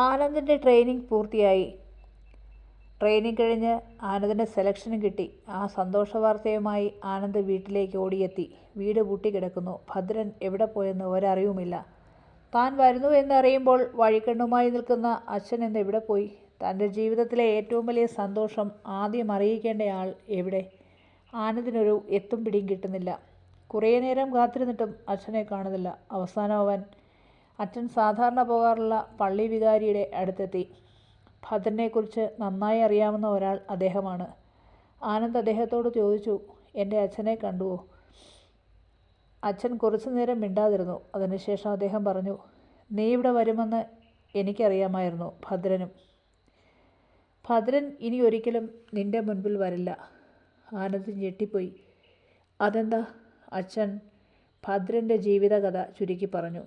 ആനന്ദിൻ്റെ ട്രെയിനിങ് പൂർത്തിയായി. ട്രെയിനിങ് കഴിഞ്ഞ് ആനന്ദിന് സെലക്ഷനും കിട്ടി. ആ സന്തോഷ വാർത്തയുമായി ആനന്ദ് വീട്ടിലേക്ക് ഓടിയെത്തി. വീട് പൂട്ടിക്കിടക്കുന്നു. ഭദ്രൻ എവിടെ പോയെന്ന് ഒരറിവുമില്ല. താൻ വരുന്നു എന്നറിയുമ്പോൾ വഴിക്കണ്ണുമായി നിൽക്കുന്ന അച്ഛൻ എന്ന് എവിടെ പോയി? തൻ്റെ ജീവിതത്തിലെ ഏറ്റവും വലിയ സന്തോഷം ആദ്യം അറിയിക്കേണ്ടയാൾ എവിടെ? ആനന്ദിനൊരു എത്തും പിടിയും കിട്ടുന്നില്ല. കുറേ നേരം കാത്തിരുന്നിട്ടും അച്ഛനെ കാണുന്നില്ല. അവസാനം അച്ഛൻ സാധാരണ പോകാറുള്ള പള്ളി വികാരിയുടെ അടുത്തെത്തി. ഭദ്രനെക്കുറിച്ച് നന്നായി അറിയാവുന്ന ഒരാൾ അദ്ദേഹമാണ്. ആനന്ദ് അദ്ദേഹത്തോട് ചോദിച്ചു, എൻ്റെ അച്ഛനെ കണ്ടുവോ? അച്ഛൻ കുറച്ചു നേരം മിണ്ടാതിരുന്നു. അതിനുശേഷം അദ്ദേഹം പറഞ്ഞു, നീ ഇവിടെ വരുമെന്ന് എനിക്കറിയാമായിരുന്നു. ഭദ്രൻ ഇനി ഒരിക്കലും നിൻ്റെ മുൻപിൽ വരില്ല. ആനന്ദ് ഞെട്ടിപ്പോയി. അതെന്താ? അച്ഛൻ ഭദ്രൻ്റെ ജീവിതകഥ ചുരുക്കി പറഞ്ഞു.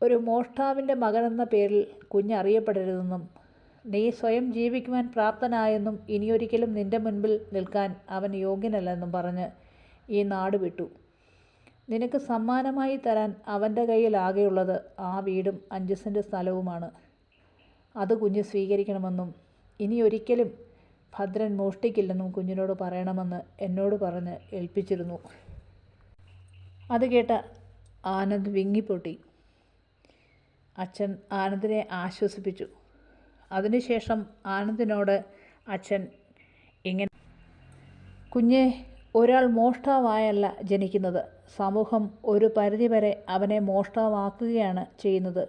ഒരു മോഷ്ടാവിൻ്റെ മകനെന്ന പേരിൽ കുഞ്ഞറിയപ്പെടരുതെന്നും നീ സ്വയം ജീവിക്കുവാൻ പ്രാപ്തനായെന്നും ഇനിയൊരിക്കലും നിൻ്റെ മുൻപിൽ നിൽക്കാൻ അവൻ യോഗ്യനല്ലെന്നും പറഞ്ഞ് ഈ നാട് വിട്ടു. നിനക്ക് സമ്മാനമായി തരാൻ അവൻ്റെ കയ്യിൽ ആകെയുള്ളത് ആ വീടും 5 സെൻറ്റ് സ്ഥലവുമാണ്. അത് കുഞ്ഞ് സ്വീകരിക്കണമെന്നും ഇനിയൊരിക്കലും ഭദ്രൻ മോഷ്ടിക്കില്ലെന്നും കുഞ്ഞിനോട് പറയണമെന്ന് എന്നോട് പറഞ്ഞ് ഏൽപ്പിച്ചിരുന്നു. അത് കേട്ട ആനന്ദ് വിങ്ങിപ്പൊട്ടി. അച്ഛൻ ആനന്ദിനെ ആശ്വസിപ്പിച്ചു. അതിനുശേഷം ആനന്ദിനോട് അച്ഛൻ ഇങ്ങനെ, കുഞ്ഞെ, ഒരാൾ മോഷ്ടാവായല്ല ജനിക്കുന്നത്. സമൂഹം ഒരു പരിധിവരെ അവനെ മോഷ്ടാവാക്കുകയാണ് ചെയ്യുന്നത്.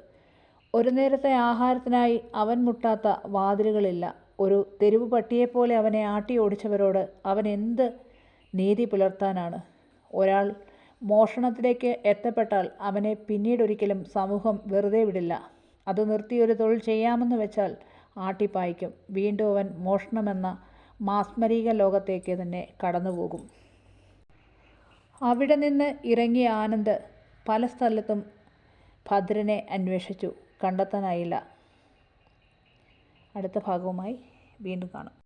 ഒരു നേരത്തെ ആഹാരത്തിനായി അവൻ മുട്ടാത്ത വാതിലുകളില്ല. ഒരു തെരുവ് പട്ടിയെപ്പോലെ അവനെ ആട്ടി ഓടിച്ചവരോട് അവൻ എന്ത് നീതി പുലർത്താനാണ്? ഒരാൾ മോഷണത്തിലേക്ക് എത്തപ്പെട്ടാൽ അവനെ പിന്നീടൊരിക്കലും സമൂഹം വെറുതെ വിടില്ല. അത് നിർത്തി ഒരു തൊഴിൽ ചെയ്യാമെന്ന് വെച്ചാൽ ആട്ടിപ്പായിക്കും. വീണ്ടും അവൻ മോഷണമെന്ന മാസ്മരിക ലോകത്തേക്ക് തന്നെ കടന്നുപോകും. അവിടെ നിന്ന് ഇറങ്ങിയ ആനന്ദ് പല സ്ഥലത്തും ഭദ്രനെ അന്വേഷിച്ചു. കണ്ടെത്താനായില്ല. അടുത്ത ഭാഗവുമായി വീണ്ടും കാണാം.